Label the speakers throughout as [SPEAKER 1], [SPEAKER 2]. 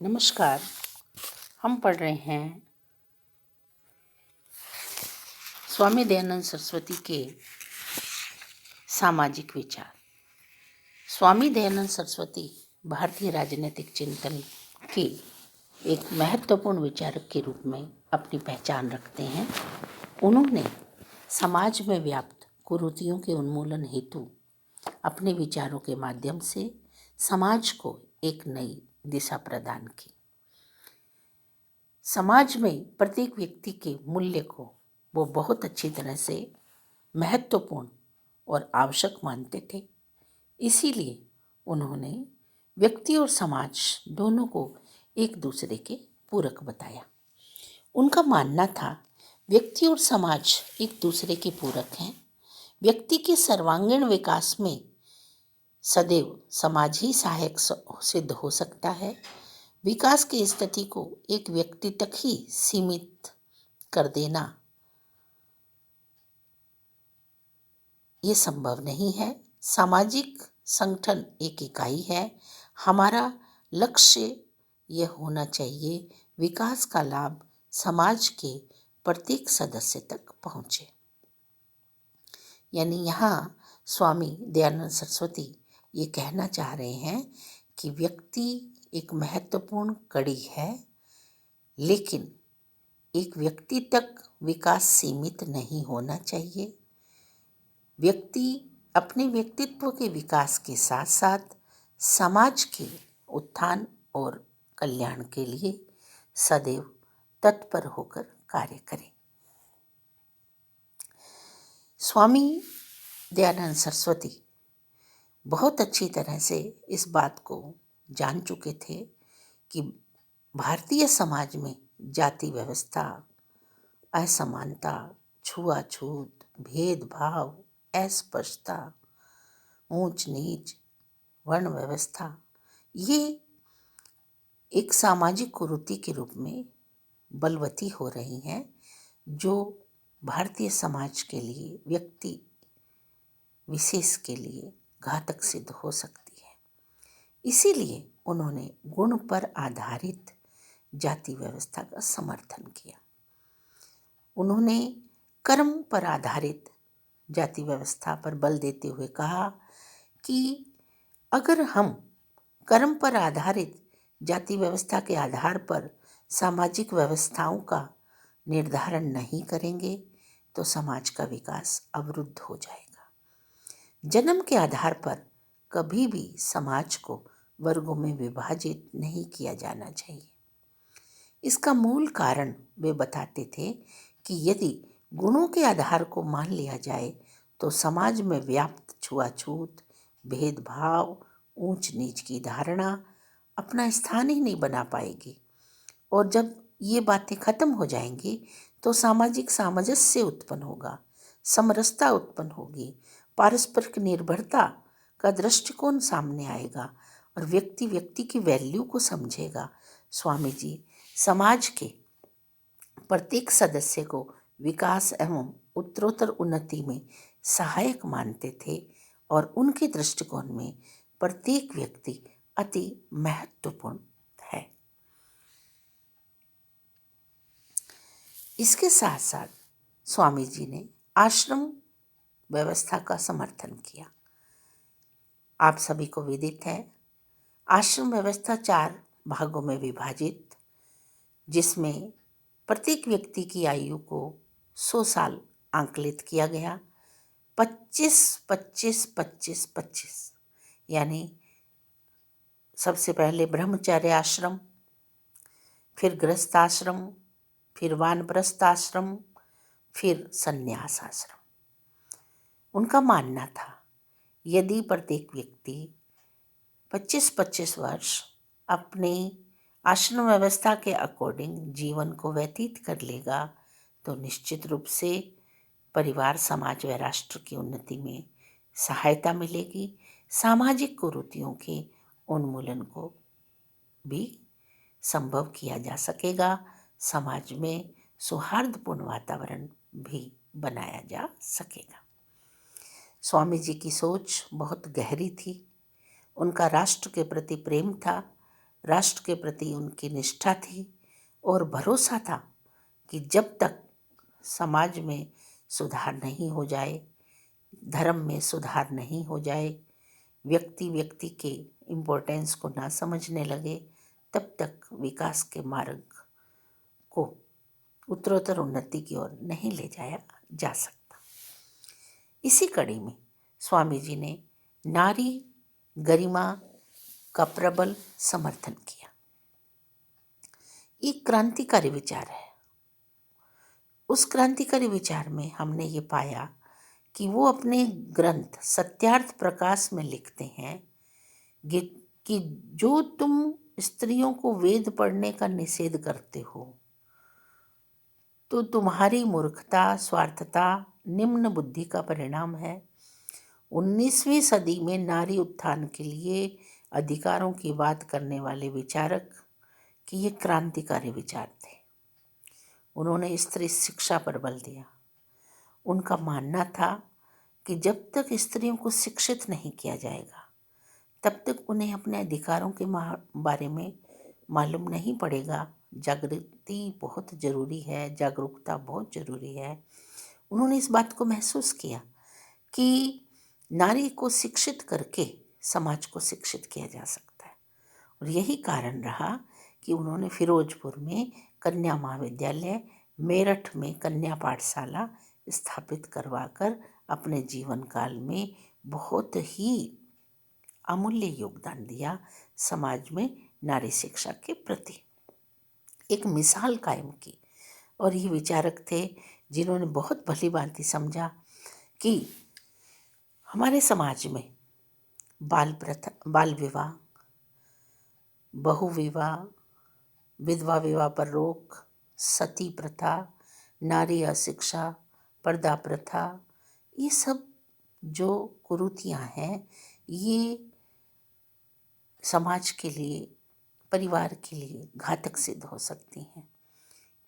[SPEAKER 1] नमस्कार। हम पढ़ रहे हैं स्वामी दयानंद सरस्वती के सामाजिक विचार। स्वामी दयानंद सरस्वती भारतीय राजनीतिक चिंतन के एक महत्वपूर्ण विचारक के रूप में अपनी पहचान रखते हैं। उन्होंने समाज में व्याप्त कुरीतियों के उन्मूलन हेतु अपने विचारों के माध्यम से समाज को एक नई दिशा प्रदान की। समाज में प्रत्येक व्यक्ति के मूल्य को वो बहुत अच्छी तरह से महत्वपूर्ण और आवश्यक मानते थे। इसीलिए उन्होंने व्यक्ति और समाज दोनों को एक दूसरे के पूरक बताया। उनका मानना था व्यक्ति और समाज एक दूसरे के पूरक हैं। व्यक्ति के सर्वांगीण विकास में सदैव समाज ही सहायक सिद्ध हो सकता है। विकास की स्थिति को एक व्यक्ति तक ही सीमित कर देना ये संभव नहीं है। सामाजिक संगठन एक इकाई है। हमारा लक्ष्य यह होना चाहिए विकास का लाभ समाज के प्रत्येक सदस्य तक पहुँचे। यानी यहाँ स्वामी दयानंद सरस्वती ये कहना चाह रहे हैं कि व्यक्ति एक महत्वपूर्ण कड़ी है, लेकिन एक व्यक्ति तक विकास सीमित नहीं होना चाहिए। व्यक्ति अपने व्यक्तित्व के विकास के साथ साथ समाज के उत्थान और कल्याण के लिए सदैव तत्पर होकर कार्य करें। स्वामी दयानंद सरस्वती बहुत अच्छी तरह से इस बात को जान चुके थे कि भारतीय समाज में जाति व्यवस्था, असमानता, छुआछूत, भेदभाव, अस्पृश्यता, ऊंच नीच, वर्ण व्यवस्था ये एक सामाजिक कुरीति के रूप में बलवती हो रही हैं, जो भारतीय समाज के लिए, व्यक्ति विशेष के लिए घातक सिद्ध हो सकती है। इसीलिए उन्होंने गुण पर आधारित जाति व्यवस्था का समर्थन किया। उन्होंने कर्म पर आधारित जाति व्यवस्था पर बल देते हुए कहा कि अगर हम कर्म पर आधारित जाति व्यवस्था के आधार पर सामाजिक व्यवस्थाओं का निर्धारण नहीं करेंगे तो समाज का विकास अवरुद्ध हो जाएगा। जन्म के आधार पर कभी भी समाज को वर्गों में विभाजित नहीं किया जाना चाहिए। इसका मूल कारण वे बताते थे कि यदि गुणों के आधार को मान लिया जाए तो समाज में व्याप्त छुआछूत, भेदभाव, ऊंच नीच की धारणा अपना स्थान ही नहीं बना पाएगी, और जब ये बातें खत्म हो जाएंगी तो सामाजिक सामंजस्य उत्पन्न होगा, समरसता उत्पन्न होगी, पारस्परिक निर्भरता का दृष्टिकोण सामने आएगा और व्यक्ति व्यक्ति की वैल्यू को समझेगा। स्वामी जी समाज के प्रत्येक सदस्य को विकास एवं उत्तरोत्तर उन्नति में सहायक मानते थे और उनके दृष्टिकोण में प्रत्येक व्यक्ति अति महत्वपूर्ण है। इसके साथ साथ स्वामी जी ने आश्रम व्यवस्था का समर्थन किया। आप सभी को विदित है आश्रम व्यवस्था 4 भागों में विभाजित, जिसमें प्रत्येक व्यक्ति की आयु को 100 साल आंकलित किया गया। 25-25-25-25 यानी सबसे पहले ब्रह्मचर्य आश्रम, फिर गृहस्थ आश्रम, फिर वानप्रस्थ आश्रम, फिर संन्यास आश्रम। उनका मानना था यदि प्रत्येक व्यक्ति 25-25 वर्ष अपने आश्रम व्यवस्था के अकॉर्डिंग जीवन को व्यतीत कर लेगा तो निश्चित रूप से परिवार, समाज व राष्ट्र की उन्नति में सहायता मिलेगी। सामाजिक कुरीतियों के उन्मूलन को भी संभव किया जा सकेगा। समाज में सौहार्दपूर्ण वातावरण भी बनाया जा सकेगा। स्वामी जी की सोच बहुत गहरी थी। उनका राष्ट्र के प्रति प्रेम था। राष्ट्र के प्रति उनकी निष्ठा थी और भरोसा था कि जब तक समाज में सुधार नहीं हो जाए, धर्म में सुधार नहीं हो जाए, व्यक्ति व्यक्ति के इम्पोर्टेंस को ना समझने लगे, तब तक विकास के मार्ग को उत्तरोत्तर उन्नति की ओर नहीं ले जाया जा सकता। इसी कड़ी में स्वामी जी ने नारी गरिमा का प्रबल समर्थन किया। एक क्रांतिकारी विचार है। उस क्रांतिकारी विचार में हमने ये पाया कि वो अपने ग्रंथ सत्यार्थ प्रकाश में लिखते हैं कि जो तुम स्त्रियों को वेद पढ़ने का निषेध करते हो तो तुम्हारी मूर्खता, स्वार्थता, निम्न बुद्धि का परिणाम है। 19वीं सदी में नारी उत्थान के लिए अधिकारों की बात करने वाले विचारक कि ये क्रांतिकारी विचार थे। उन्होंने स्त्री शिक्षा पर बल दिया। उनका मानना था कि जब तक स्त्रियों को शिक्षित नहीं किया जाएगा तब तक उन्हें अपने अधिकारों के बारे में मालूम नहीं पड़ेगा। जागृति बहुत ज़रूरी है, जागरूकता बहुत ज़रूरी है। उन्होंने इस बात को महसूस किया कि नारी को शिक्षित करके समाज को शिक्षित किया जा सकता है, और यही कारण रहा कि उन्होंने फिरोजपुर में कन्या महाविद्यालय, मेरठ में कन्या पाठशाला स्थापित करवाकर अपने जीवन काल में बहुत ही अमूल्य योगदान दिया समाज में नारी शिक्षा के प्रति, एक मिसाल कायम की। और ये विचारक थे जिन्होंने बहुत भली भांति समझा कि हमारे समाज में बाल प्रथा, बाल विवाह, बहु विवाह, विधवा विवाह पर रोक, सती प्रथा, नारी अशिक्षा, पर्दा प्रथा, ये सब जो कुरीतियाँ हैं ये समाज के लिए, परिवार के लिए घातक सिद्ध हो सकती हैं।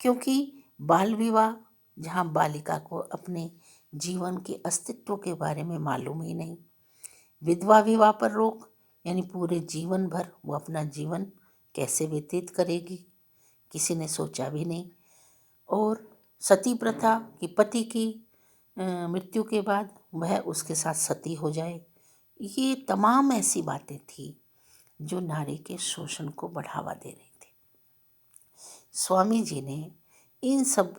[SPEAKER 1] क्योंकि बाल विवाह, जहाँ बालिका को अपने जीवन के अस्तित्व के बारे में मालूम ही नहीं, विधवा विवाह पर रोक यानी पूरे जीवन भर वो अपना जीवन कैसे व्यतीत करेगी, किसी ने सोचा भी नहीं। और सती प्रथा कि पति की मृत्यु के बाद वह उसके साथ सती हो जाए, ये तमाम ऐसी बातें थी जो नारी के शोषण को बढ़ावा दे रही थी। स्वामी जी ने इन सब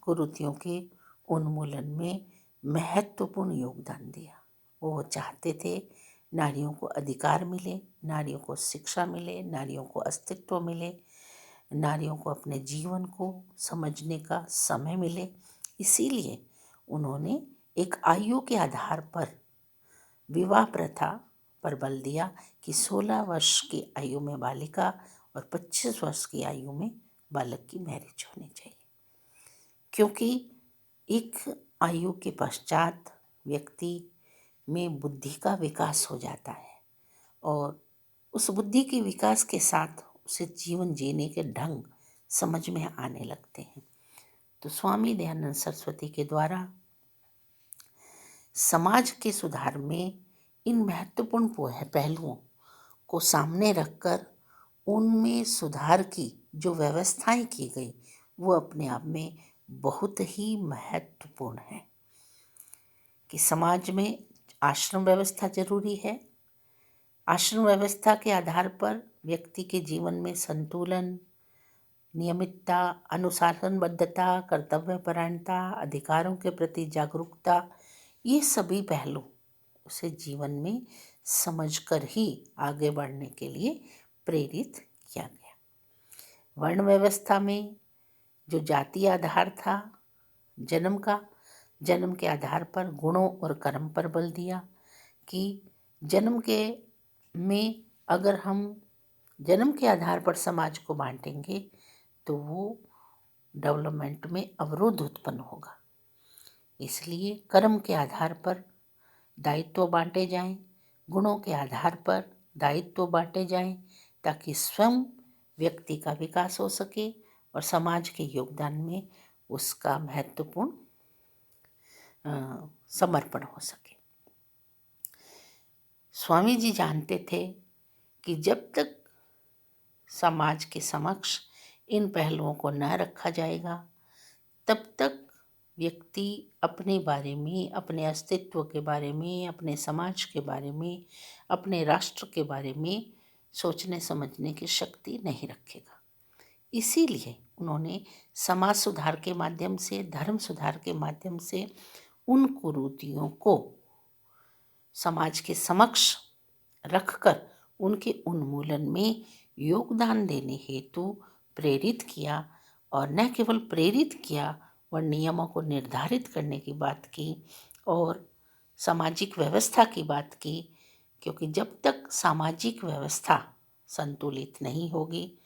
[SPEAKER 1] कुरीतियों के उन्मूलन में महत्वपूर्ण योगदान दिया। वो चाहते थे नारियों को अधिकार मिले, नारियों को शिक्षा मिले, नारियों को अस्तित्व मिले, नारियों को अपने जीवन को समझने का समय मिले। इसीलिए उन्होंने एक आयु के आधार पर विवाह प्रथा पर बल दिया कि 16 वर्ष की आयु में बालिका और 25 वर्ष की आयु में बालक की मैरिज होनी चाहिए, क्योंकि एक आयु के पश्चात व्यक्ति में बुद्धि का विकास हो जाता है और उस बुद्धि के विकास के साथ उसे जीवन जीने के ढंग समझ में आने लगते हैं। तो स्वामी दयानंद सरस्वती के द्वारा समाज के सुधार में इन महत्वपूर्ण पहलुओं को सामने रखकर उनमें सुधार की जो व्यवस्थाएं की गई वो अपने आप में बहुत ही महत्वपूर्ण है कि समाज में आश्रम व्यवस्था जरूरी है। आश्रम व्यवस्था के आधार पर व्यक्ति के जीवन में संतुलन, नियमितता, अनुशासनबद्धता, कर्तव्यपरायणता, अधिकारों के प्रति जागरूकता, ये सभी पहलू उसे जीवन में समझकर ही आगे बढ़ने के लिए प्रेरित किया गया। वर्ण व्यवस्था में जो जातीय आधार था जन्म का, जन्म के आधार पर गुणों और कर्म पर बल दिया कि जन्म के में अगर हम जन्म के आधार पर समाज को बांटेंगे तो वो डेवलपमेंट में अवरोध उत्पन्न होगा। इसलिए कर्म के आधार पर दायित्व बांटे जाएं, गुणों के आधार पर दायित्व बांटे जाएं, ताकि स्वयं व्यक्ति का विकास हो सके और समाज के योगदान में उसका महत्वपूर्ण समर्पण हो सके। स्वामी जी जानते थे कि जब तक समाज के समक्ष इन पहलुओं को न रखा जाएगा, तब तक व्यक्ति अपने बारे में, अपने अस्तित्व के बारे में, अपने समाज के बारे में, अपने राष्ट्र के बारे में सोचने समझने की शक्ति नहीं रखेगा। इसीलिए उन्होंने समाज सुधार के माध्यम से, धर्म सुधार के माध्यम से उन कुरीतियों को समाज के समक्ष रखकर उनके उन्मूलन में योगदान देने हेतु प्रेरित किया, और न केवल प्रेरित किया वह नियमों को निर्धारित करने की बात की और सामाजिक व्यवस्था की बात की, क्योंकि जब तक सामाजिक व्यवस्था संतुलित नहीं होगी,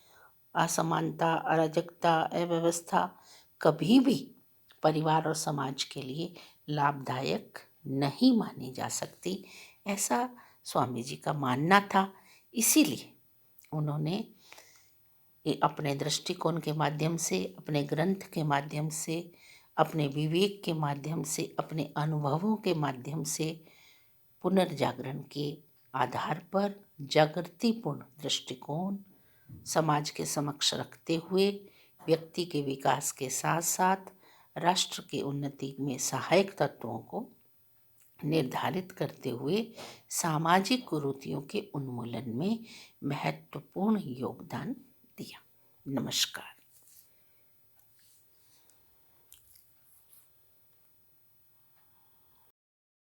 [SPEAKER 1] असमानता, अराजकता, अव्यवस्था कभी भी परिवार और समाज के लिए लाभदायक नहीं मानी जा सकती, ऐसा स्वामी जी का मानना था। इसीलिए उन्होंने अपने दृष्टिकोण के माध्यम से, अपने ग्रंथ के माध्यम से, अपने विवेक के माध्यम से, अपने अनुभवों के माध्यम से पुनर्जागरण के आधार पर जागृतिपूर्ण दृष्टिकोण समाज के समक्ष रखते हुए व्यक्ति के विकास के साथ साथ राष्ट्र की उन्नति में सहायक तत्वों को निर्धारित करते हुए सामाजिक कुरीतियों के उन्मूलन में महत्वपूर्ण योगदान दिया। नमस्कार।